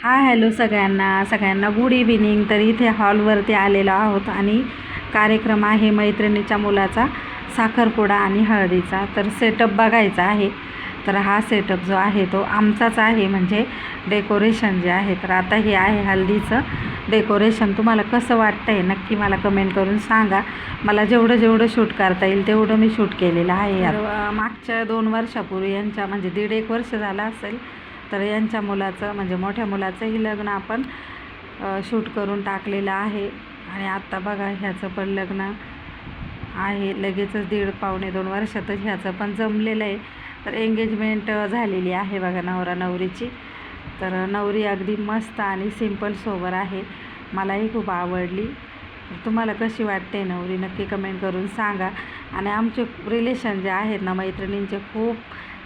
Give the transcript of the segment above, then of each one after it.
Hello सगळ्यांना good evening. तर इथे हॉलवरती आलेलो आहोत आणि कार्यक्रम आहे मैत्रिणीच्या मुलाचा साखरपुडा आणि हळदीचा. तर सेटअप बघायचा आहे. तर हा सेटअप जो आहे तो आमचाच आहे, म्हणजे डेकोरेशन जे आहे. तर आता हे आहे हळदीचं डेकोरेशन. तुम्हाला कसं वाटतं आहे नक्की मला कमेंट करून सांगा. मला जेवढं शूट करता येईल तेवढं मी शूट केलेलं आहे. मागच्या 2 वर्षापूर्वी यांच्या म्हणजे 1.5 वर्ष झालं असेल, तर यांच्या मुलाचं म्हणजे मोठ्या मुलाचंही लग्न आपण शूट करून टाकलेलं आहे. आणि आत्ता बघा ह्याचं पण लग्न आहे, लगेचच 1.5-2 वर्षातच ह्याचं पण जमलेलं आहे. तर एंगेजमेंट झालेली आहे बघा नवरा नवरीची. तर नवरी अगदी मस्त आणि सिंपल सोबर आहे, मलाही खूप आवडली. तुम्हाला कशी वाटते नवरी नक्की कमेंट करून सांगा. आणि आमचे रिलेशन जे आहेत ना मैत्रिणींचे, खूप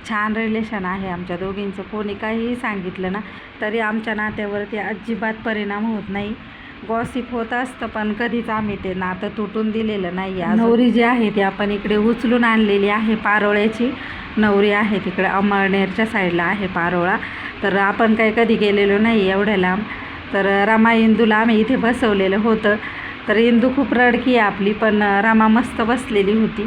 छान रिलेशन आहे आमच्या दोघींचं. कोणी काहीही सांगितलं ना तरी आमच्या नात्यावरती अजिबात परिणाम होत नाही. गॉसिप होत असतं पण कधीच आम्ही ते नातं तुटून दिलेलं नाही. नवरी जी आहे ती आपण इकडे उचलून आणलेली आहे. पारोळ्याची नवरी आहे, तिकडे अमळनेरच्या साईडला आहे पारोळा. तर आपण काही कधी गेलेलो नाही एवढ्या लांब. तर रमा इंदूला आम्ही इथे बसवलेलं होतं. तर इंदू खूप रडकी आहे आपली, पण रमा मस्त बसलेली होती.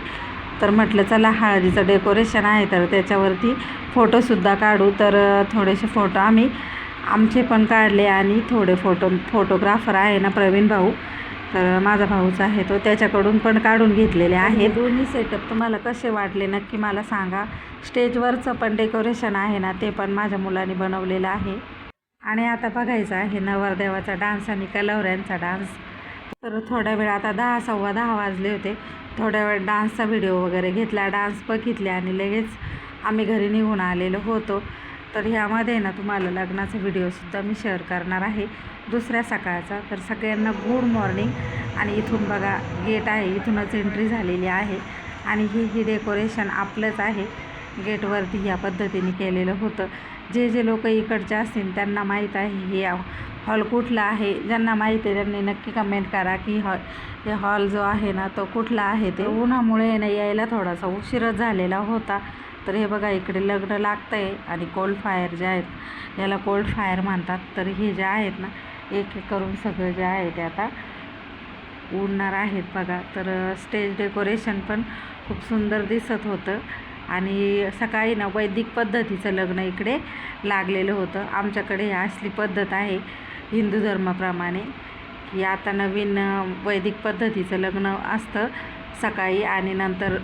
तर म्हटलं चला हळदीचं डेकोरेशन आहे तर त्याच्यावरती फोटोसुद्धा काढू. तर थोडेसे फोटो आमचे पण काढले आणि थोडे फोटोग्राफर आहे ना प्रवीण भाऊ, तर माझा भाऊच आहे तो, त्याच्याकडून पण काढून घेतलेले आहे. दोन्ही सेटअप तुम्हाला कसे वाटले नक्की मला सांगा. स्टेजवरचं पण डेकोरेशन आहे ना ते पण माझ्या मुलाने बनवलेलं आहे. आणि आता बघायचं आहे नवरदेवाचा डान्स आणि कलवऱ्यांचा डान्स. तर थोड्या वेळ आता 10-10:15 वाजले होते. थोड्या वेळ डान्सचा व्हिडिओ वगैरे घेतला, डान्स बघितले आणि लगेच आम्ही घरी निघून आलेलो होतो. तर ह्यामध्ये ना तुम्हाला लग्नाचा व्हिडिओसुद्धा मी शेअर करणार आहे दुसऱ्या सकाळचा. तर सगळ्यांना गुड मॉर्निंग. आणि इथून बघा गेट आहे, इथूनच एंट्री झालेली आहे. आणि ही डेकोरेशन आपलंच आहे. गेटवरती ह्या पद्धतीने केलेलं होतं. जे लोक इकडचे असतील त्यांना माहीत आहे हे हॉल कुठला आहे. ज्यांना माहीत आहे त्यांनी नक्की कमेंट करा की हे हॉल जो आहे ना तो कुठला आहे. ते उन्हामुळे ना यायला थोडासा उशीरच झालेला होता. तर हे बघा इकडे लग्न लागतं आहे आणि कोल्ड फायर जे आहेत याला कोल्ड फायर म्हणतात. तर हे जे आहेत ना एक करून सगळं जे आहे ते आता उडणार आहेत बघा. तर स्टेज डेकोरेशन पण खूप सुंदर दिसत होतं. आणि सकाळी ना वैदिक पद्धतीचं लग्न इकडे लागलेलं होतं. आमच्याकडे ही असली पद्धत आहे हिंदू धर्माप्रमाणे, की आता नवीन वैदिक पद्धतीचं लग्न असतं सकाळी आणि नंतर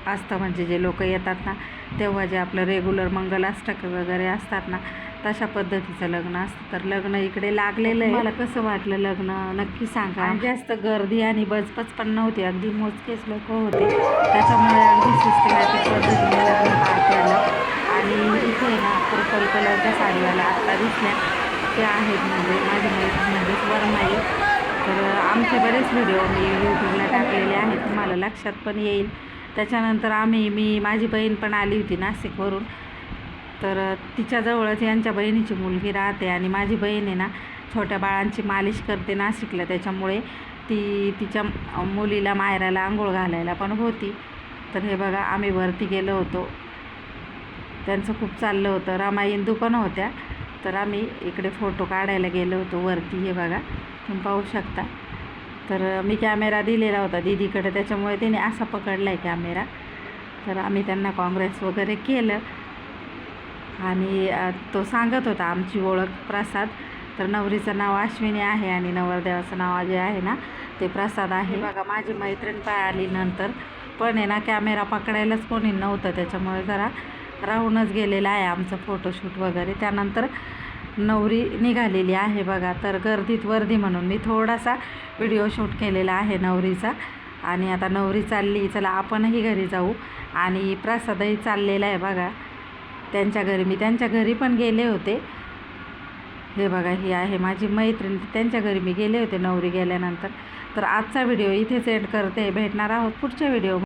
असतं म्हणजे जे लोक येतात ना तेव्हा जे आपलं रेग्युलर मंगलाष्टक वगैरे असतात ना तशा पद्धतीचं लग्न असतं. तर लग्न इकडे लागलेलं आहे. मला कसं वाटलं लग्न नक्की सांगा. जास्त गर्दी आणि बचपच पण नव्हती, अगदी मोजकेच लोक होते, त्याच्यामुळे अगदी सिस्टमॅटिक पद्धतीने लग्न पार पडलं. आणि इथे ना पर्पल कलरच्या साडीवाला आत्ता दिसल्या ते आहेत म्हणजे माझी मैत्रीण म्हणजेच वरमाई. तर आमचे बरेच व्हिडिओ मी यूट्यूबला टाकलेले आहेत, तुम्हाला लक्षात पण येईल. त्याच्यानंतर माझी बहीण पण आली होती नाशिकवरून. तर तिच्याजवळच यांच्या बहिणीची मुलगी राहते आणि माझी बहीण आहे ना छोट्या बाळांची मालिश करते नाशिकला, त्याच्यामुळे ती तिच्या मुलीला मायराला आंघोळ घालायला पण होती. तर हे बघा आम्ही वरती गेलो होतो, त्यांचं खूप चाललं होतं. रमा इंदू पण होत्या. तर आम्ही इकडे फोटो काढायला गेलो होतो वरती, हे बघा तुम्ही पाहू शकता. तर मी कॅमेरा दिलेला होता दीदीकडे, त्याच्यामुळे तिने असा पकडला आहे कॅमेरा. तर आम्ही त्यांना काँग्रेस वगैरे केलं आणि तो सांगत होता आमची ओळख प्रसाद. तर नवरीचं नाव अश्विनी आहे आणि नवरदेवाचं नाव जे आहे ना ते प्रसाद आहे. बघा माझी मैत्रीण आली नंतर, पण आहे ना कॅमेरा पकडायलाच कोणी नव्हतं, त्याच्यामुळे जरा राहूनच गेलेलं आहे आमचं फोटोशूट वगैरे. त्यानंतर नवरी निघालेली आहे बघा. तर गर्दीत वर्दी म्हणून मी थोडासा व्हिडिओ शूट केलेला आहे नवरीचा. आणि आता नवरी चालली, चला आपणही घरी जाऊ. आणि प्रसादही चाललेला आहे बघा त्यांच्या घरी. मी त्यांच्या घरी पण गेले होते. हे बघा ही आहे माझी मैत्रीण, त्यांच्या घरी मी गेले होते नवरी गेल्यानंतर. तर आजचा व्हिडिओ इथेच एंड करते. भेटणार आहोत पुढच्या व्हिडिओ.